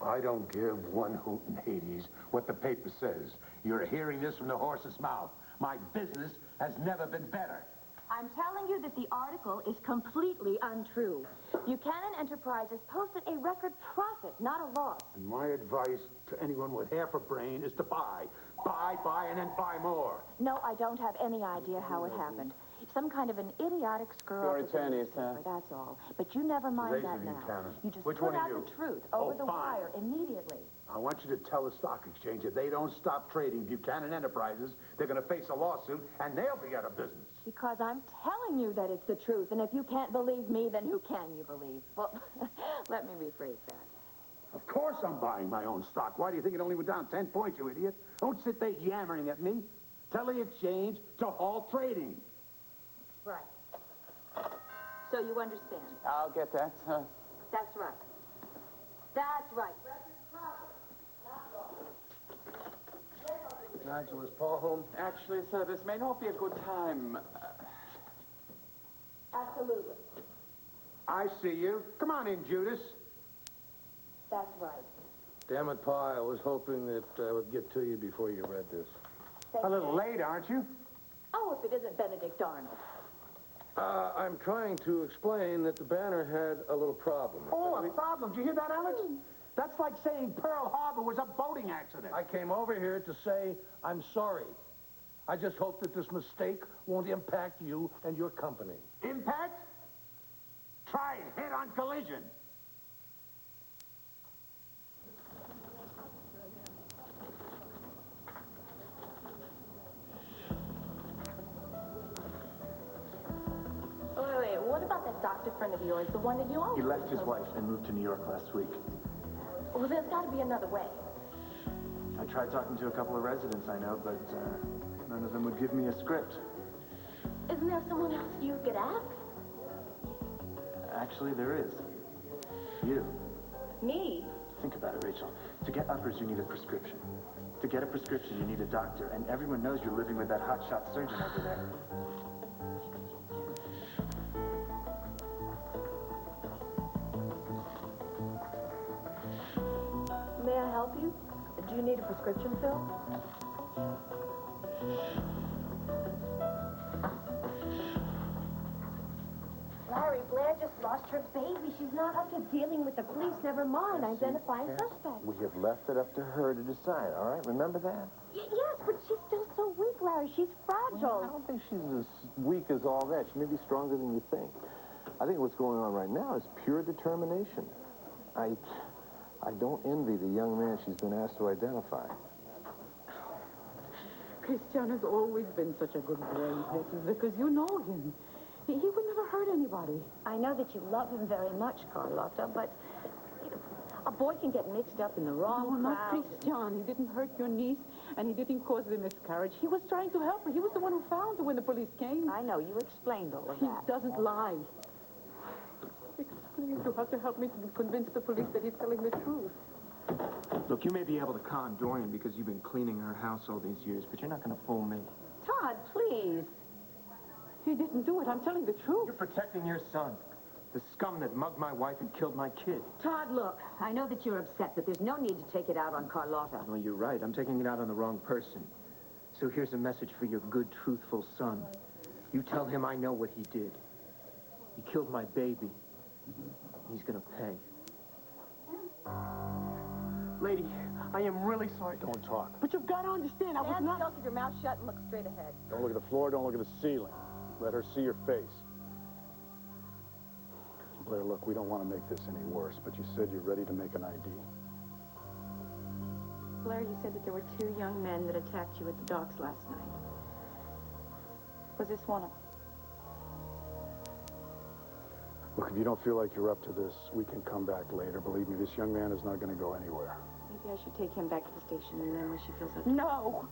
I don't give one hoot in Hades what the paper says. You're hearing this from the horse's mouth. My business has never been better. I'm telling you that the article is completely untrue. Buchanan Enterprises posted a record profit, not a loss. And my advice to anyone with half a brain is to buy. Buy, and then buy more. No, I don't have any idea how it happened. Some kind of an idiotic screw-up. Your attorney, sir. That's all. But you never mind that now. You just Which put one of out you? the truth over the fine. wire immediately. I want you to tell the stock exchange if they don't stop trading Buchanan Enterprises, they're going to face a lawsuit, and they'll be out of business. Because I'm telling you that it's the truth, and if you can't believe me, then who can you believe? Well, let me rephrase that. Of course I'm buying my own stock. Why do you think it only went down 10 points, you idiot? Don't sit there yammering at me. Tell the exchange to halt trading. Right. So you understand? I'll get that. That's right. That's right. Nigel, is Paul home? Actually, sir, this may not be a good time. Absolutely. I see you. Come on in, Judas. That's right. Damn it, Pa, I was hoping that I would get to you before you read this. A little late, aren't you? Oh, if it isn't Benedict Arnold. I'm trying to explain that the Banner had a little problem. Oh, a problem. Did you hear that, Alex? That's like saying Pearl Harbor was a boating accident. I came over here to say I'm sorry. I just hope that this mistake won't impact you and your company. Impact? Try it head-on collision. Wait, what about that doctor friend of yours, the one that you always... He left his wife and moved to New York last week. Well, there's got to be another way. I tried talking to a couple of residents I know, but none of them would give me a script. Isn't there someone else you could ask? Actually, there is. You. Me? Think about it, Rachel. To get uppers, you need a prescription. To get a prescription, you need a doctor, and everyone knows you're living with that hotshot surgeon over there. May I help you? Do you need a prescription, Phil? Larry, Blair just lost her baby. She's not up to dealing with the police, never mind identifying suspects. We have left it up to her to decide, all right? Remember that? Yes, but she's still so weak, Larry. She's fragile. Well, I don't think she's as weak as all that. She may be stronger than you think. I think what's going on right now is pure determination. I don't envy the young man she's been asked to identify. Christian has always been such a good boy, because you know him. He would never hurt anybody. I know that you love him very much, Carlotta, but you know, a boy can get mixed up in the wrong No, not crowd. Christian. He didn't hurt your niece, and he didn't cause the miscarriage. He was trying to help her. He was the one who found her when the police came. I know, you explained all of He that. doesn't lie. Explain. You have to help me to convince the police that he's telling the truth. Look, you may be able to con Dorian because you've been cleaning her house all these years, but you're not going to fool me. Todd, please. He didn't do it. I'm telling the truth. You're protecting your son. The scum that mugged my wife and killed my kid. Todd, look, I know that you're upset, but there's no need to take it out on Carlotta. Well, you're right. I'm taking it out on the wrong person. So here's a message for your good, truthful son. You tell him I know what he did. He killed my baby. He's gonna pay. Lady, I am really sorry. Don't talk. But you've got to understand, I was Stand not... still, keep your mouth shut, and look straight ahead. Don't look at the floor, don't look at the ceiling. Let her see your face. Blair, look, we don't want to make this any worse, but you said you're ready to make an ID. Blair, you said that there were 2 young men that attacked you at the docks last night. Was this one of them? Look, if you don't feel like you're up to this, we can come back later. Believe me, this young man is not going to go anywhere. Maybe I should take him back to the station, and then when she feels like... No!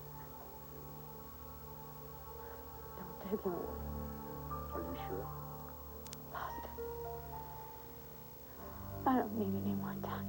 Don't take him away. Are you sure? Positive. I don't need any more time.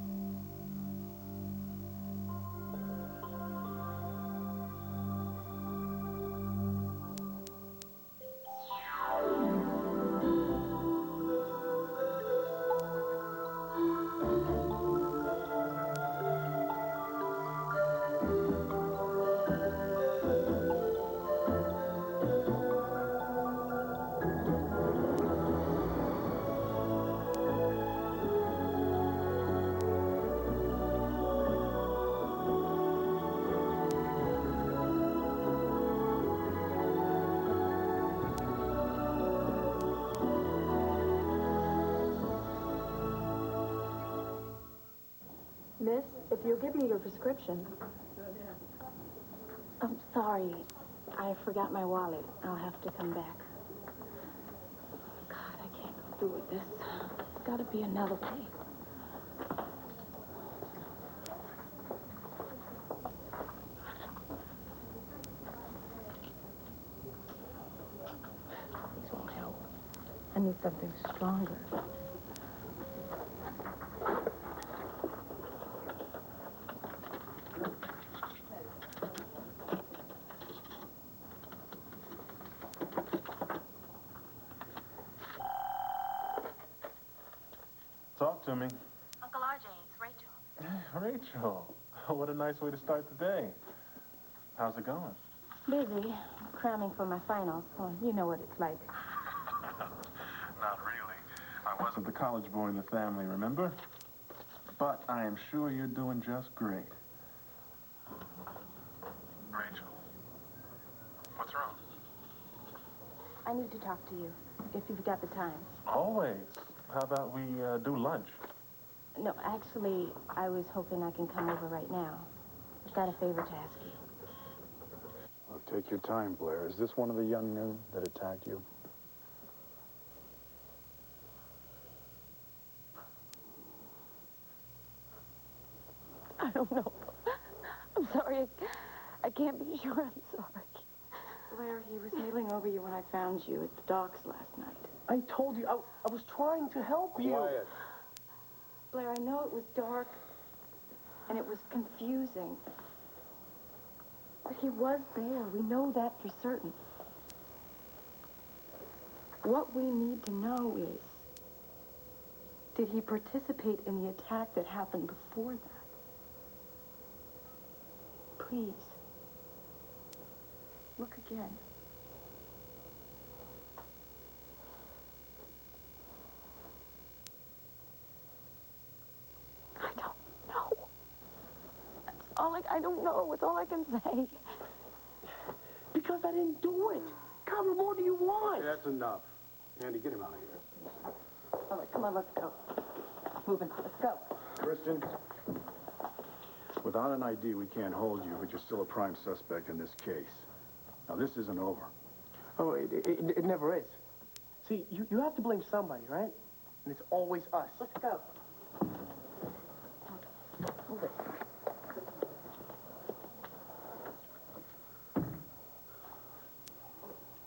Miss, if you'll give me your prescription. I'm sorry. I forgot my wallet. I'll have to come back. God, I can't go through with this. There's got to be another way. These won't help. I need something stronger. Talk to me. Uncle RJ, it's Rachel. Rachel, what a nice way to start the day. How's it going? Busy. Cramming for my finals. Well, you know what it's like. Not really. I wasn't the college boy in the family, remember? But I am sure you're doing just great. Rachel, what's wrong? I need to talk to you, if you've got the time. Always. How about we do lunch? No, actually, I was hoping I can come over right now. I've got a favor to ask you. Look, take your time, Blair. Is this one of the young men that attacked you? I don't know. I'm sorry. I can't be sure. I'm sorry. Blair, he was kneeling over you when I found you at the docks last night. I told you, I was trying to help you. Quiet. Blair, I know it was dark, and it was confusing. But he was there. We know that for certain. What we need to know is, did he participate in the attack that happened before that? Please. Look again. I don't know. I don't know. It's all I can say. Because I didn't do it. God, what more do you want? That's enough. Andy, get him out of here. All right, come on, let's go. Moving. Let's go. Kristen, without an ID, we can't hold you, but you're still a prime suspect in this case. Now, this isn't over. Oh, it never is. See, you have to blame somebody, right? And it's always us. Let's go. Move it.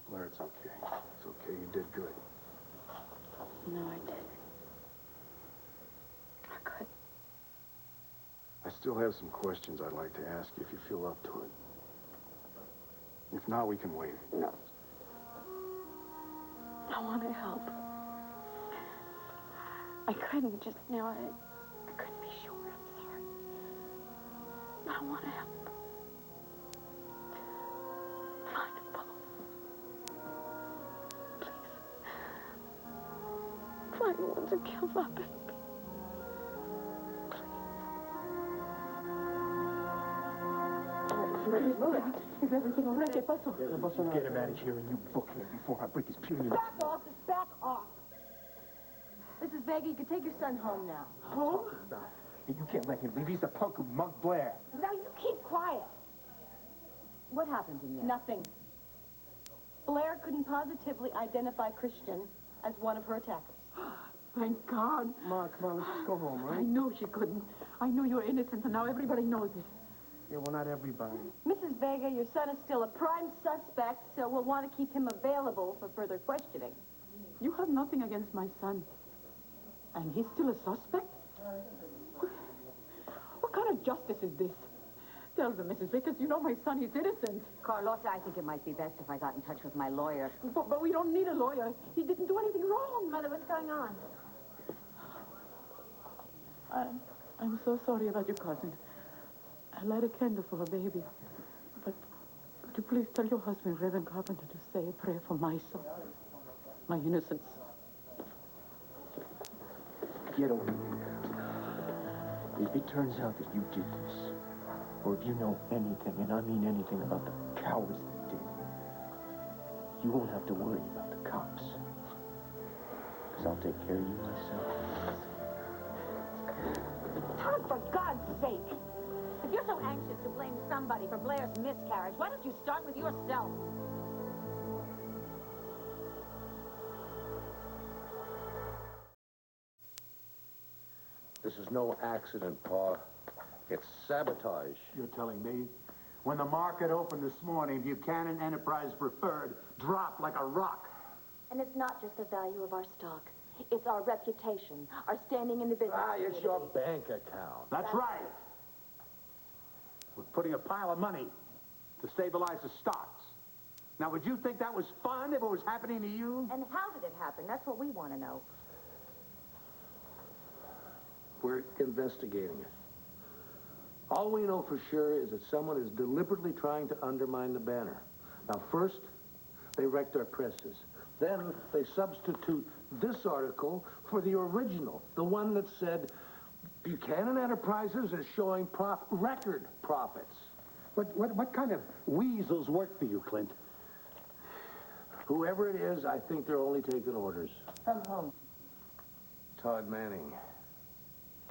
Blair, it's okay. It's okay. You did good. No, I didn't. I couldn't. I still have some questions I'd like to ask you if you feel up to it. If not, we can wait. No. I want to help. I couldn't just now. I couldn't be sure. I'm sorry. I want to help. Find them both. Please. Find the ones who killed my baby. Is everything all right? ¿Qué pasó? Get him out of here and you book him before I break his puny. Back off! Just back off! Mrs. Vega, you can take your son home now. Home? You can't let him leave. He's a punk who mugged Blair. Now you keep quiet. What happened in there? Nothing. Blair couldn't positively identify Christian as one of her attackers. Thank God. Ma, come on, let's just go home, I right? know she couldn't. I know you're innocent, and now everybody knows it. Yeah, well, not everybody. Mrs. Vega, your son is still a prime suspect, so we'll want to keep him available for further questioning. You have nothing against my son. And he's still a suspect? What kind of justice is this? Tell them, Mrs. Vickers, you know my son is innocent. Carlotta, I think it might be best if I got in touch with my lawyer. But we don't need a lawyer. He didn't do anything wrong. Mother, what's going on? I'm so sorry about your cousin. I light a candle for her baby. But would you please tell your husband, Reverend Carpenter, to say a prayer for my son, my innocence. Get over here. If it turns out that you did this, or if you know anything, and I mean anything about the cowards that did, you won't have to worry about the cops. Because I'll take care of you myself. Look, for God's sake. If you're so anxious to blame somebody for Blair's miscarriage, why don't you start with yourself? This is no accident, Pa. It's sabotage. You're telling me? When the market opened this morning, Buchanan Enterprise Preferred dropped like a rock. And it's not just the value of our stock. It's our reputation, our standing in the business It's your bank account. That's right. We're putting a pile of money to stabilize the stocks. Now, would you think that was fun if it was happening to you? And how did it happen? That's what we want to know. We're investigating it. All we know for sure is that someone is deliberately trying to undermine the banner. Now, first, they wrecked our presses. Then they substitute this article for the original, the one that said Buchanan Enterprises is showing record profits. What kind of weasels work for you, Clint? Whoever it is, I think they're only taking orders. From whom? Todd Manning.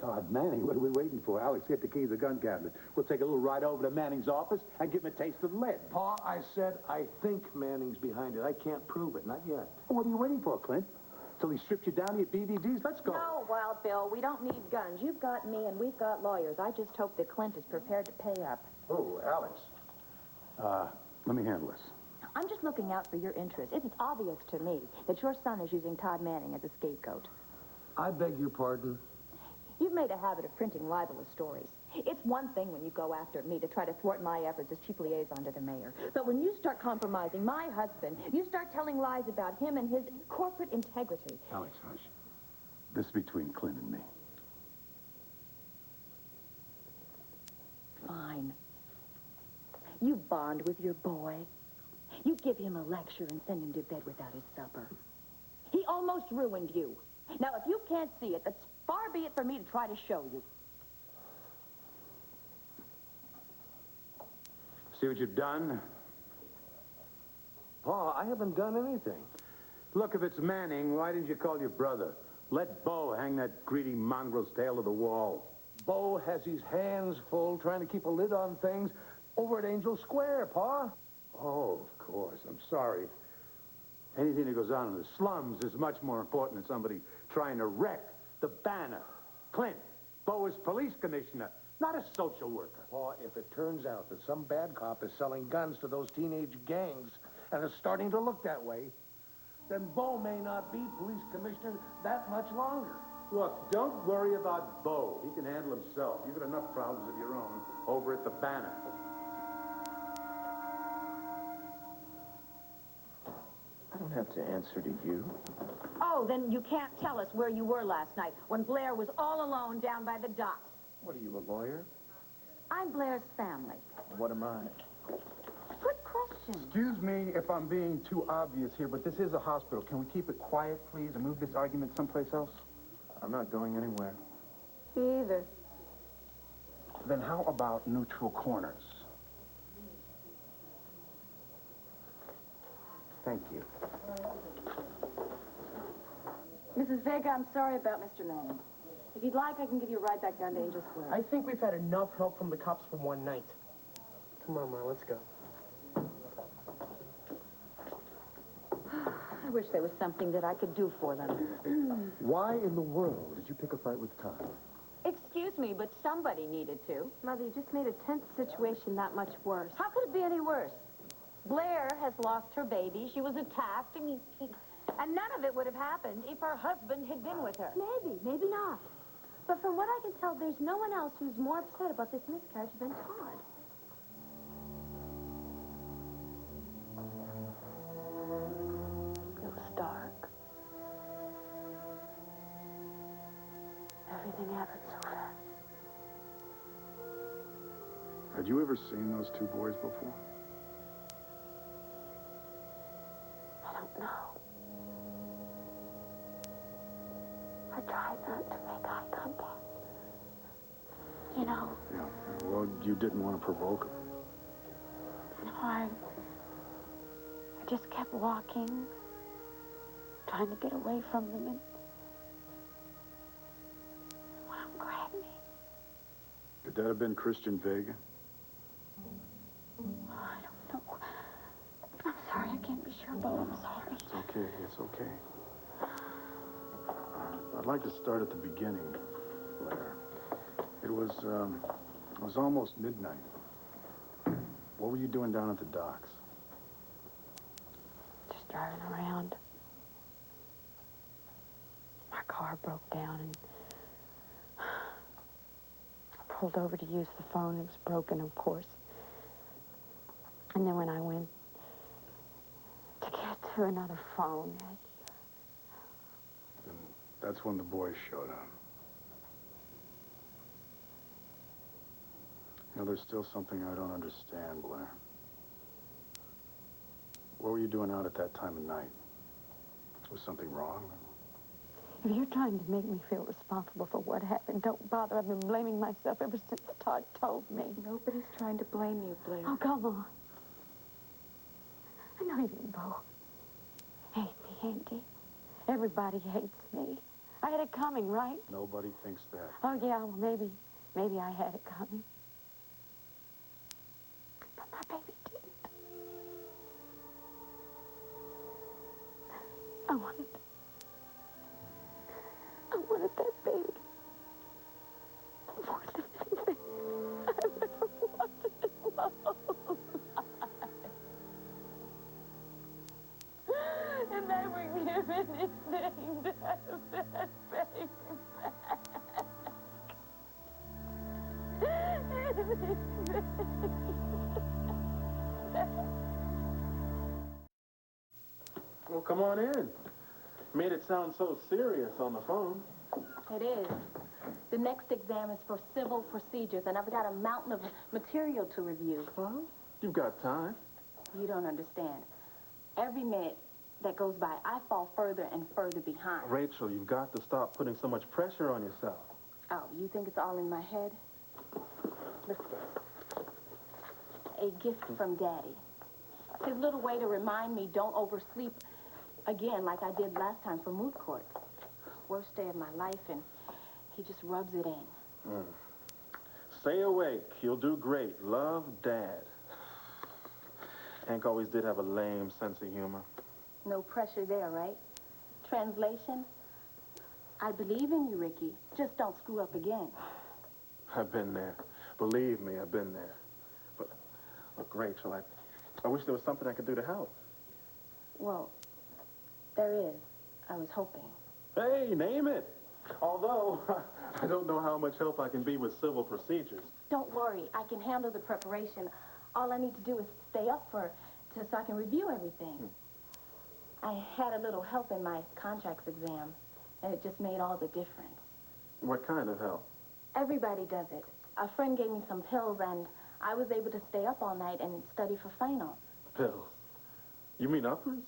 Todd Manning? What are we waiting for? Alex, get the key to the gun cabinet. We'll take a little ride over to Manning's office and give him a taste of lead. Pa, I said I think Manning's behind it. I can't prove it, not yet. What are you waiting for, Clint? Till he strips you down to your BVDs? Let's go. No, Wild Bill, we don't need guns. You've got me and we've got lawyers. I just hope that Clint is prepared to pay up. Oh, Alex. Let me handle this. I'm just looking out for your interest. It's obvious to me that your son is using Todd Manning as a scapegoat. I beg your pardon. You've made a habit of printing libelous stories. It's one thing when you go after me to try to thwart my efforts as chief liaison to the mayor. But when you start compromising my husband, you start telling lies about him and his corporate integrity. Alex, hush. This is between Clint and me. Fine. You bond with your boy. You give him a lecture and send him to bed without his supper. He almost ruined you. Now, if you can't see it, that's far be it for me to try to show you. See what you've done? Pa, I haven't done anything. Look, if it's Manning, why didn't you call your brother? Let Bo hang that greedy mongrel's tail to the wall. Bo has his hands full trying to keep a lid on things over at Angel Square, Pa. Oh, of course. I'm sorry. Anything that goes on in the slums is much more important than somebody trying to wreck the banner. Clint, Bo is police commissioner, not a social worker. Pa, if it turns out that some bad cop is selling guns to those teenage gangs and is starting to look that way, then Bo may not be police commissioner that much longer. Look, don't worry about Bo. He can handle himself. You've got enough problems of your own over at the banner. I don't have to answer to you. Oh, then you can't tell us where you were last night when Blair was all alone down by the docks. What are you, a lawyer? I'm Blair's family. What am I? Good question. Excuse me if I'm being too obvious here, but this is a hospital. Can we keep it quiet, please, and move this argument someplace else? I'm not going anywhere. Me either. Then how about neutral corners? Thank you. Mrs. Vega, I'm sorry about Mr. Manning. If you'd like, I can give you a ride back down to Angel Square. I think we've had enough help from the cops for one night. Come on, Ma, let's go. I wish there was something that I could do for them. Why in the world did you pick a fight with Todd? Excuse me, but somebody needed to. Mother, you just made a tense situation that much worse. How could it be any worse? Blair has lost her baby. She was attacked, and none of it would have happened if her husband had been with her. Maybe, maybe not. But from what I can tell, there's no one else who's more upset about this miscarriage than Todd. It was dark. Everything happened so fast. Had you ever seen those two boys before? I don't know. I tried not to make eye contact. You know, Yeah, well, you didn't want to provoke them. no, I just kept walking, trying to get away from them, and one of them grabbed me. Could that have been Christian Vega? I don't know. I'm sorry, I can't be sure, Bo. I'm sorry. It's okay, it's okay. I'd like to start at the beginning, Blair. It was almost midnight. What were you doing down at the docks? Just driving around. My car broke down and I pulled over to use the phone. It was broken, of course. And then when I went to get to another phone, And that's when the boys showed up. You know, there's still something I don't understand, Blair. What were you doing out at that time of night? Was something wrong? if you're trying to make me feel responsible for what happened, don't bother. I've been blaming myself ever since Todd told me. Nobody's trying to blame you, Blair. Oh, come on. I know you, Bo. Hate me, Auntie. Everybody hates me. I had it coming, right? Nobody thinks that. Oh, yeah, well, maybe I had it coming. But my baby didn't. I wanted that baby more than anything I've ever wanted in my whole life. And they were given anything to have that baby back. Well, come on in. Made it sound so serious on the phone. It is. The next exam is for civil procedures, and I've got a mountain of material to review. Well, you've got time. You don't understand. Every minute that goes by, I fall further and further behind. Rachel, you've got to stop putting so much pressure on yourself. Oh, you think it's all in my head? Look at this. A gift from Daddy. His little way to remind me don't oversleep again like I did last time for moot court. Worst day of my life, and he just rubs it in. Stay awake. You'll do great. Love, Dad. Hank always did have a lame sense of humor. No pressure there, right? Translation? I believe in you, Ricky. Just don't screw up again. I've been there. Believe me, I've been there. But, look, Rachel, I wish there was something I could do to help. Well, there is. I was hoping. Hey, name it. Although, I don't know how much help I can be with civil procedures. Don't worry. I can handle the preparation. All I need to do is stay up so I can review everything. I had a little help in my contracts exam, and it just made all the difference. What kind of help? Everybody does it. A friend gave me some pills, and I was able to stay up all night and study for finals. Pills. You mean uppers?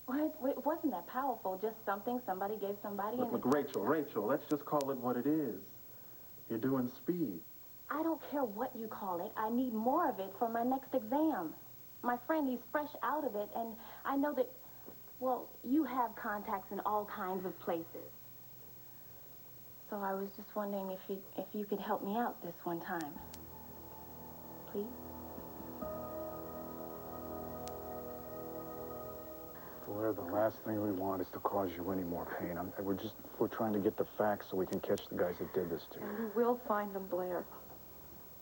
Well, it wasn't that powerful, just something somebody gave somebody. Look, Rachel, let's just call it what it is. You're doing speed. I don't care what you call it. I need more of it for my next exam. My friend, he's fresh out of it, and I know that, well, you have contacts in all kinds of places. So I was just wondering if you could help me out this one time. Please? Blair, the last thing we want is to cause you any more pain. We're trying to get the facts so we can catch the guys that did this to you. We will find them, Blair.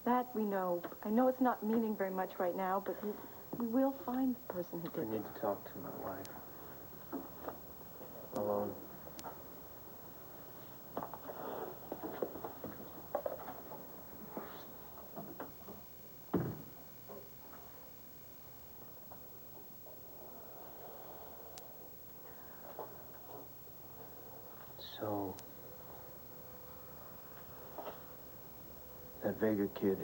That we know. I know it's not meaning very much right now, but we will find the person who did I need it. to talk to my wife. Alone. So, that Vega kid,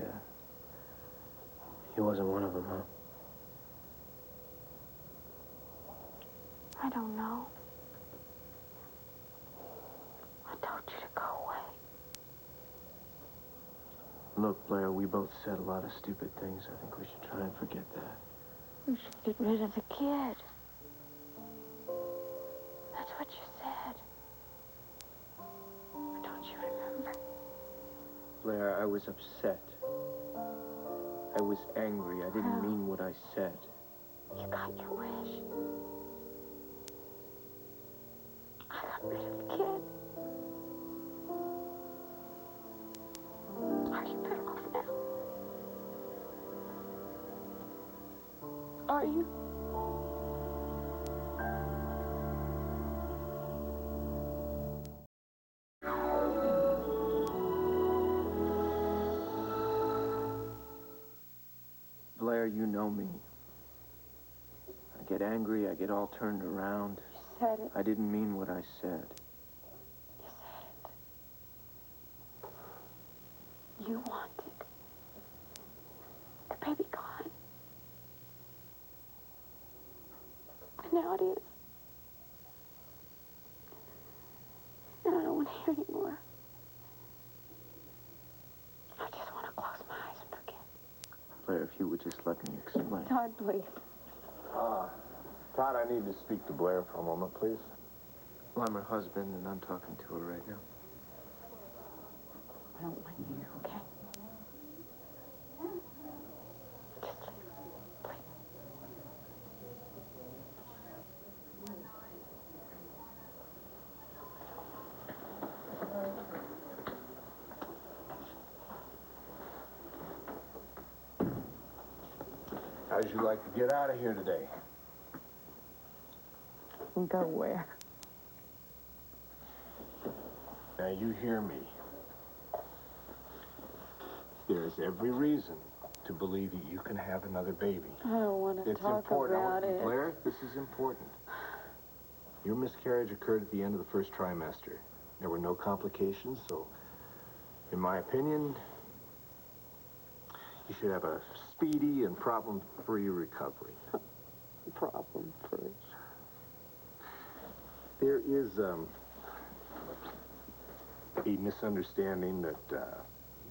he wasn't one of them, huh? I don't know. I told you to go away. Look, Blair, we both said a lot of stupid things. I think we should try and forget that. You should get rid of the kid. That's what you said. Don't you remember? Blair, I was upset. I was angry. I didn't mean what I said. You got your wish. I got rid of the kid. Are you better off now? Are you? Blair, you know me. I get angry, I get all turned around. You said it. I didn't mean what I said. You said it. You wanted the baby gone. And now it is. And I don't want to hear anymore. I just want to close my eyes and forget. Blair, if you would just let me explain. Todd, please. Todd, I need to speak to Blair for a moment, please. Well, I'm her husband, and I'm talking to her right now. I don't want you, okay? Just leave, please. How'd you like to get out of here today? Go where? Now, you hear me. There's every reason to believe that you can have another baby. I don't want to It's talk important. about it. Blair, this is important. Your miscarriage occurred at the end of the first trimester. There were no complications, so, in my opinion, you should have a speedy and problem-free recovery. Problem-free. There is a misunderstanding that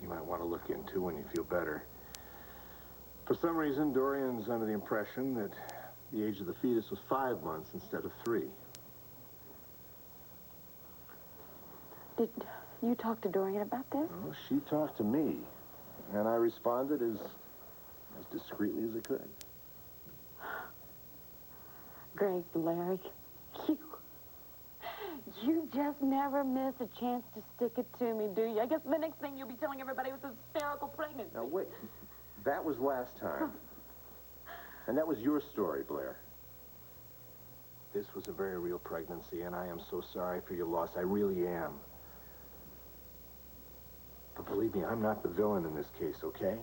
you might want to look into when you feel better. For some reason, Dorian's under the impression that the age of the fetus was 5 months instead of 3. Did you talk to Dorian about this? Well, she talked to me, and I responded as discreetly as I could. Greg, Larry, you just never miss a chance to stick it to me, do you? I guess the next thing you'll be telling everybody was hysterical pregnancy. Now, wait. That was last time. And that was your story, Blair. This was a very real pregnancy, and I am so sorry for your loss. I really am. But believe me, I'm not the villain in this case, okay?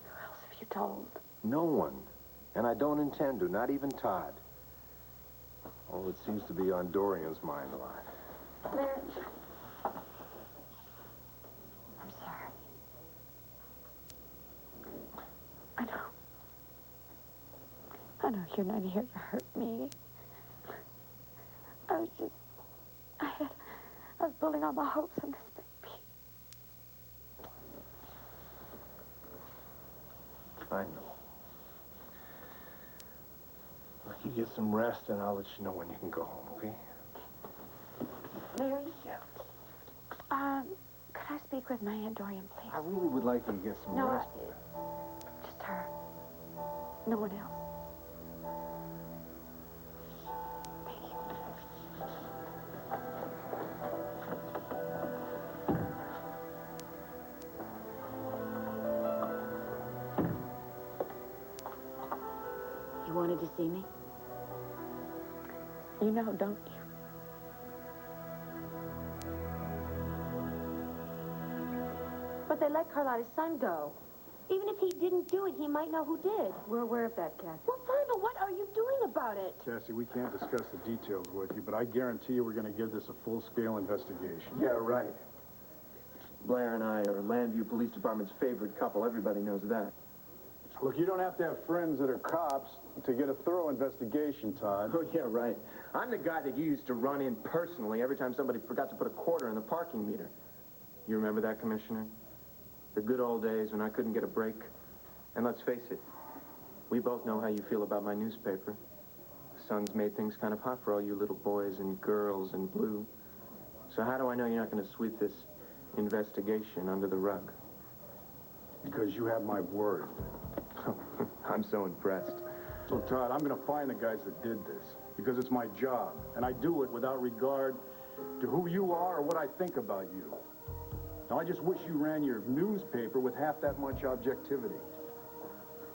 Who else have you told? No one. And I don't intend to, not even Todd. Oh, it seems to be on Dorian's mind a lot. Larry. I'm sorry. I know you're not here to hurt me. I was building all my hopes on this baby. I know. Look, you get some rest, and I'll let you know when you can go home, okay? Larry? Yeah. Could I speak with my Aunt Dorian, please? I really would like you to get some No, rest. just her. No one else. Thank you. You wanted to see me? You know, don't you? But they let Carlotta's son go. Even if he didn't do it, he might know who did. We're aware of that, Cassie. Well, fine, but what are you doing about it? Cassie, we can't discuss the details with you, but I guarantee you we're going to give this a full-scale investigation. Yeah, right. Blair and I are Landview Police Department's favorite couple. Everybody knows that. Look, you don't have to have friends that are cops to get a thorough investigation, Todd. Oh, yeah, right. I'm the guy that you used to run in personally every time somebody forgot to put a quarter in the parking meter. You remember that, Commissioner? The good old days when I couldn't get a break. And let's face it, we both know how you feel about my newspaper. The sun's made things kind of hot for all you little boys and girls in blue. So how do I know you're not going to sweep this investigation under the rug. Because you have my word. I'm so impressed. So, Todd, I'm gonna find the guys that did this. Because it's my job. And I do it without regard to who you are or what I think about you. Now, I just wish you ran your newspaper with half that much objectivity.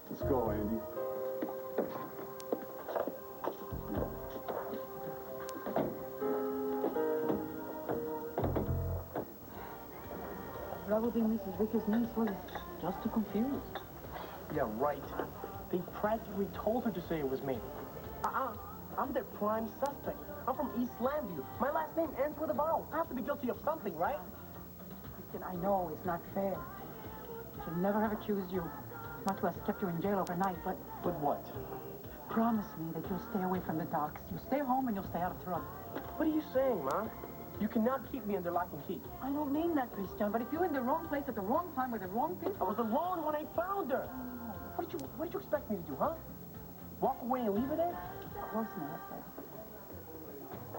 Let's go, Andy. Probably Mrs. Vickers' niece was just too confused. Yeah, right. They practically told her to say it was me. I'm their prime suspect. I'm from East Landview. My last name ends with a vowel. I have to be guilty of something, right? Listen, I know it's not fair. Should never have accused you. Much less kept you in jail overnight, but... But what? Promise me that you'll stay away from the docks. You stay home and you'll stay out of trouble. What are you saying, Ma? You cannot keep me under lock and key. I don't mean that, Christian, but if you're in the wrong place at the wrong time with the wrong people... I was alone when I found her. What did you expect me to do, huh? Walk away and leave her there? Of course not, sir.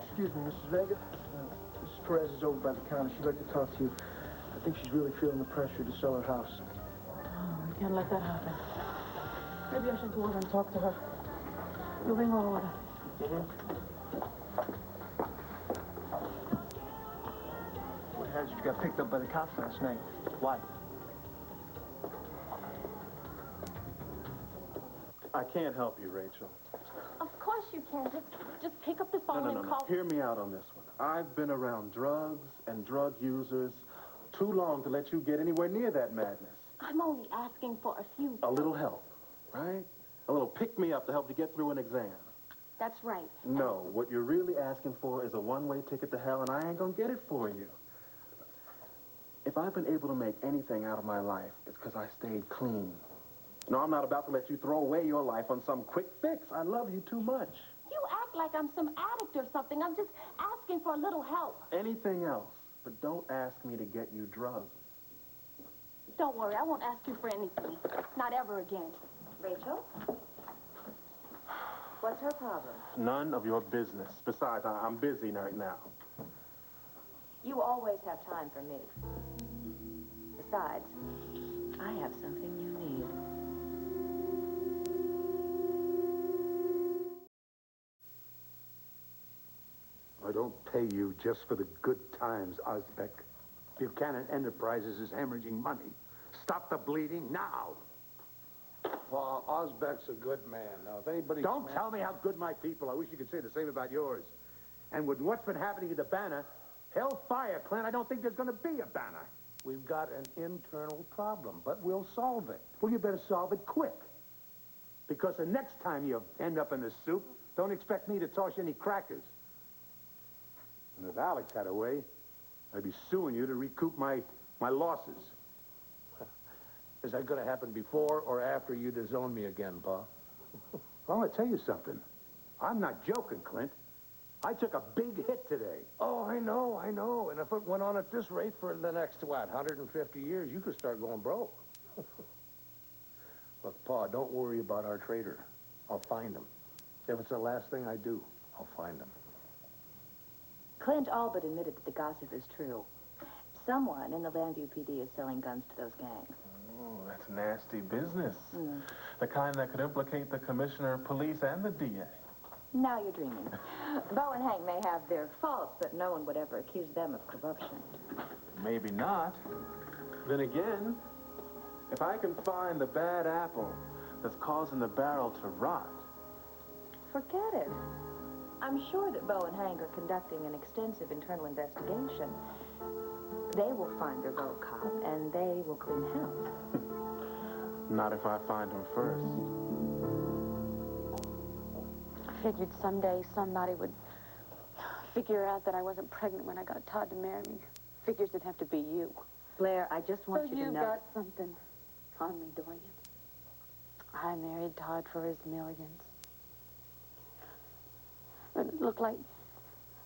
Excuse me, Mrs. Vega. Mrs. Perez is over by the counter. She'd like to talk to you. I think she's really feeling the pressure to sell her house. Oh, we can't let that happen. Maybe I should go over and talk to her. You'll bring more water. What has you got picked up by the cops last night? Why? I can't help you, Rachel. Of course you can. Just pick up the phone and call. Hear me out on this one. I've been around drugs and drug users too long to let you get anywhere near that madness. I'm only asking for a few... A little help, right? A little pick-me-up to help you get through an exam. That's right. No, what you're really asking for is a one-way ticket to hell, and I ain't gonna get it for you. If I've been able to make anything out of my life, it's because I stayed clean. No, I'm not about to let you throw away your life on some quick fix. I love you too much. You act like I'm some addict or something. I'm just asking for a little help. Anything else, but don't ask me to get you drugs. Don't worry, I won't ask you for anything. Not ever again. Rachel? What's her problem? None of your business. Besides, I'm busy right now. You always have time for me. Besides, I have something you need. I don't pay you just for the good times, Ozbeck. Buchanan Enterprises is hemorrhaging money. Stop the bleeding now. Well, Ozbeck's a good man. Now, if anybody... Don't tell me how good my people are. I wish you could say the same about yours. And with what's been happening at the Banner, hellfire, Clint, I don't think there's going to be a Banner. We've got an internal problem, but we'll solve it. Well, you better solve it quick. Because the next time you end up in the soup, don't expect me to toss you any crackers. And if Alex had a way, I'd be suing you to recoup my losses. Is that going to happen before or after you disown me again, Pa? Well, I'm going to tell you something. I'm not joking, Clint. I took a big hit today. Oh, I know. And if it went on at this rate for the next, 150 years, you could start going broke. Look, Pa, don't worry about our traitor. I'll find him. If it's the last thing I do, I'll find him. Clint all but admitted that the gossip is true. Someone in the Landview PD is selling guns to those gangs. Oh, that's nasty business. The kind that could implicate the commissioner of police and the DA. Now you're dreaming. Bo and Hank may have their faults, but no one would ever accuse them of corruption. Maybe not. Then again, if I can find the bad apple that's causing the barrel to rot... Forget it. I'm sure that Bo and Hank are conducting an extensive internal investigation. They will find the rogue cop, and they will clean house. Not if I find him first. I figured someday somebody would figure out that I wasn't pregnant when I got Todd to marry me. Figures it'd have to be you. Blair, I just want you to know... So you got something on me, Dorian. I married Todd for his millions. But it looked like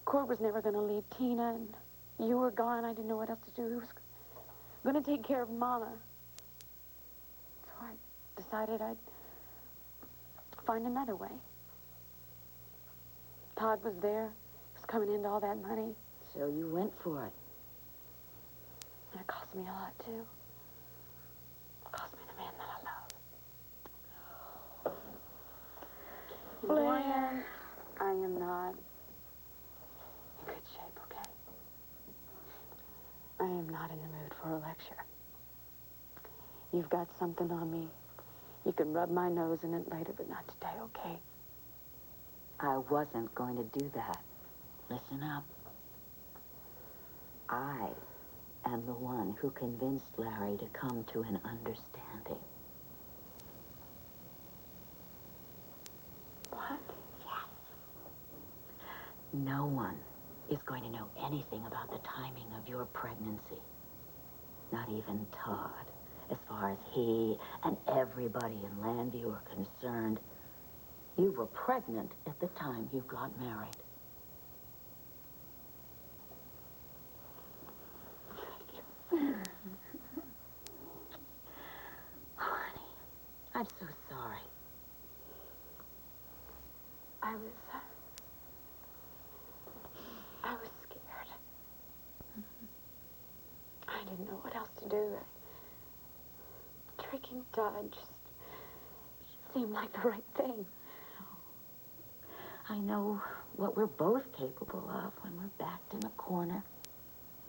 Cord was never going to leave Tina, and you were gone. I didn't know what else to do. He was going to take care of Mama. So I decided I'd find another way. Todd was there. He was coming into all that money. So you went for it. me a lot, too. It cost me the man that I love. Blair, I am not in good shape, okay? I am not in the mood for a lecture. You've got something on me. You can rub my nose in it later, but not today, okay? I wasn't going to do that. Listen up. I am the one who convinced Larry to come to an understanding. What? Yes. No one is going to know anything about the timing of your pregnancy. Not even Todd. As far as he and everybody in Landview are concerned, you were pregnant at the time you got married. Honey, I'm so sorry. I was scared. I didn't know what else to do. Tricking Todd just seemed like the right thing. I know what we're both capable of when we're backed in a corner.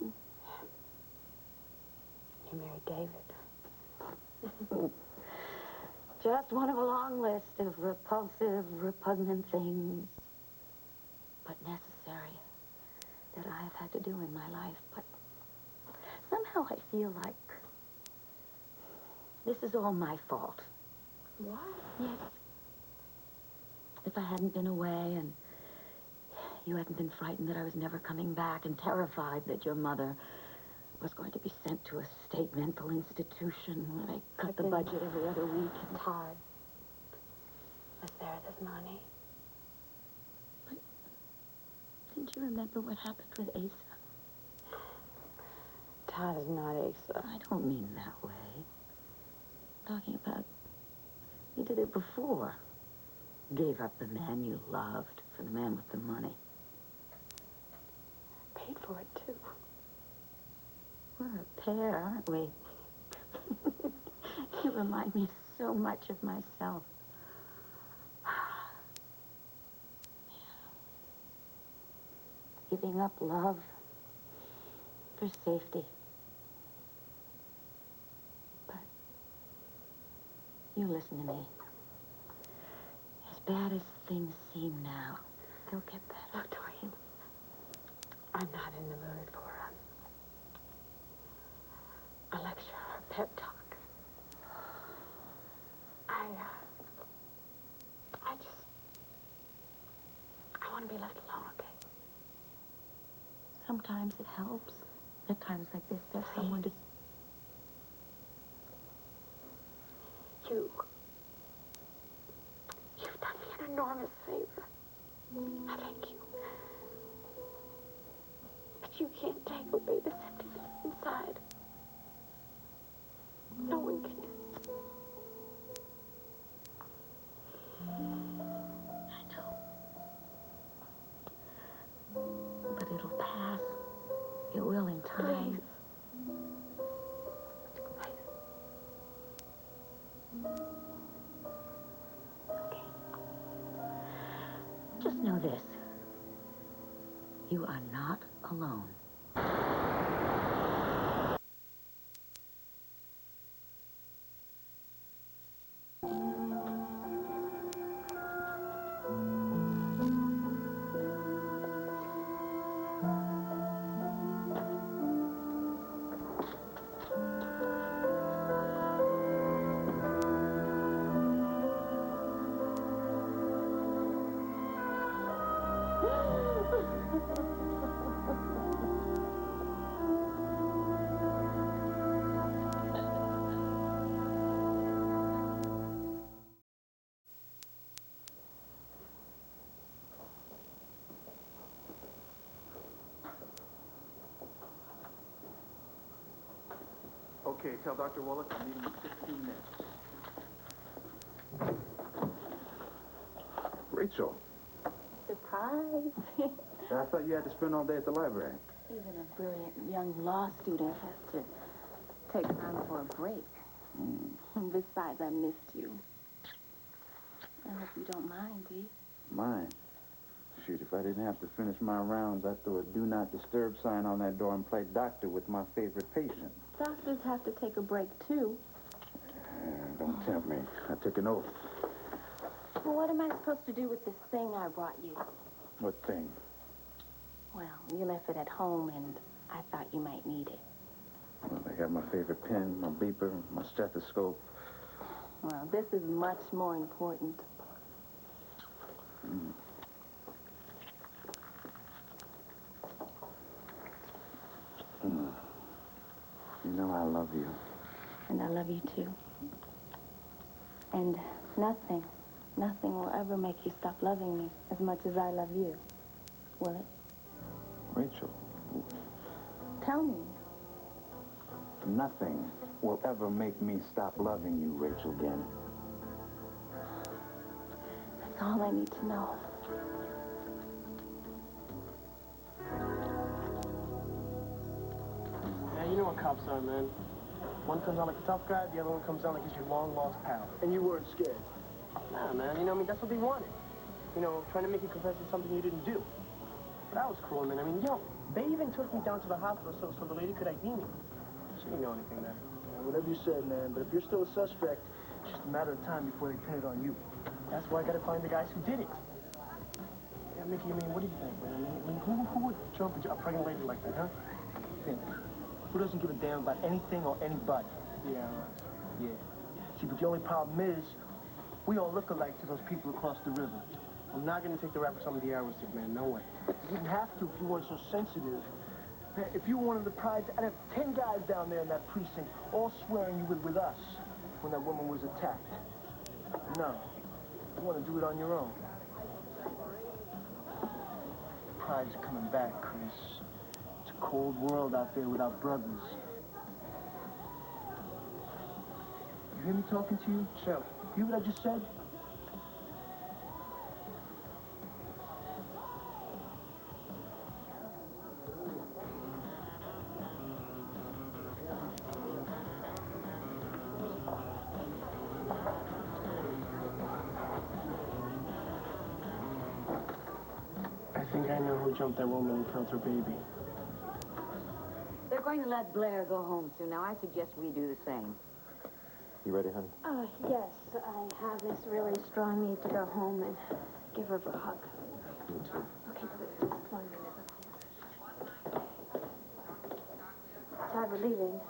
You married David. Just one of a long list of repulsive, repugnant things, but necessary, that I have had to do in my life. But somehow I feel like this is all my fault. What? Yes. If I hadn't been away and you hadn't been frightened that I was never coming back and terrified that your mother was going to be sent to a state mental institution where they cut the budget every other week. Todd was there this morning. But didn't you remember what happened with Asa? Todd is not Asa. I don't mean that way. I'm talking about you did it before. Gave up the man you loved for the man with the money. Paid for it, too. We're a pair, aren't we? You remind me so much of myself. Giving up love for safety. But you listen to me. As bad as things seem now, they'll get better. Look, Dorian, I'm not in the mood for a lecture or a pep talk. I want to be left alone, okay? Sometimes it helps. At times like this, there's someone to... You've done me an enormous favor. I thank you. But you can't take away this emptiness inside. No one can. I know. But it'll pass. It will in time. Please. Okay. Just know this. You are not alone. Okay, tell Dr. Wallach I'll meet him in 15 minutes. Rachel. Surprise. I thought you had to spend all day at the library. Even a brilliant young law student has to take time for a break. Besides, I missed you. I hope you don't mind, D. Mine? Shoot, if I didn't have to finish my rounds, I'd throw a do not disturb sign on that door and play doctor with my favorite patient. Doctors have to take a break, too. Don't tempt me. I took an oath. Well, what am I supposed to do with this thing I brought you? What thing? Well, you left it at home, and I thought you might need it. Well, I got my favorite pen, my beeper, my stethoscope. Well, this is much more important. You know I love you. And I love you, too. And nothing will ever make you stop loving me as much as I love you. Will it? Rachel, Tell me. nothing will ever make me stop loving you, Rachel Gannon. That's all I need to know. Yeah, you know what cops are, man. One comes out like a tough guy, the other one comes out like he's your long-lost pal. And you weren't scared? Nah, man, you know, I mean, that's what they wanted. You know, trying to make you confess to something you didn't do. But that was cool, man. I mean, yo, they even took me down to the hospital so the lady could ID me. She didn't know anything then. Yeah, whatever you said, man, but if you're still a suspect, it's just a matter of time before they pin it on you. That's why I gotta find the guys who did it. Yeah, Mickey, I mean, what do you think, man? I mean, who would jump a pregnant lady like that, huh? Think. Who doesn't give a damn about anything or anybody? Yeah, right. Yeah. See, but the only problem is, we all look alike to those people across the river. I'm not gonna take the rap for some of the arrows, man. No way. You didn't have to if you weren't so sensitive. Man, if you were one of the prides, I'd have 10 guys down there in that precinct, all swearing you were with us when that woman was attacked. No. You want to do it on your own. Pride's coming back, Chris. It's a cold world out there without brothers. You hear me talking to you? Chill. You hear what I just said? I think I know who jumped that woman and killed her baby. They're going to let Blair go home soon. Now, I suggest we do the same. You ready, honey? Yes, I have this really strong need to go home and give her a hug. Me too. Okay, just 1 minute. Todd, we're leaving.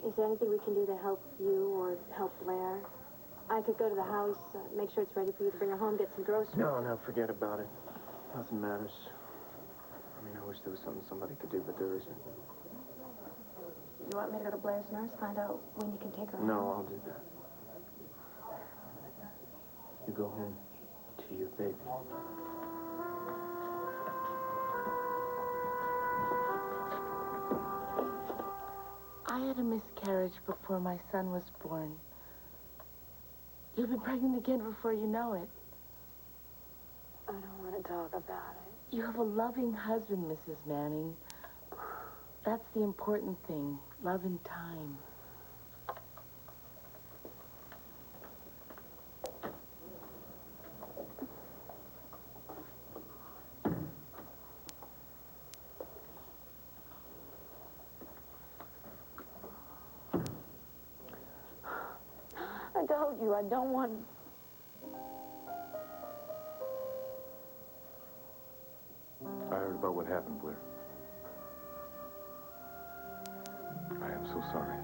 Is there anything we can do to help you or help Blair? I could go to the house, make sure it's ready for you to bring her home, get some groceries. No, forget about it. Nothing matters. I mean, I wish there was something somebody could do, but there isn't. You want me to go to Blair's nurse, find out when you can take her home? No, I'll do that. You go home to your baby. I had a miscarriage before my son was born. You'll be pregnant again before you know it. I don't want to talk about it. You have a loving husband, Mrs. Manning. That's the important thing. Love and time. I told you I don't want... I heard about what happened, Blair. I am so sorry.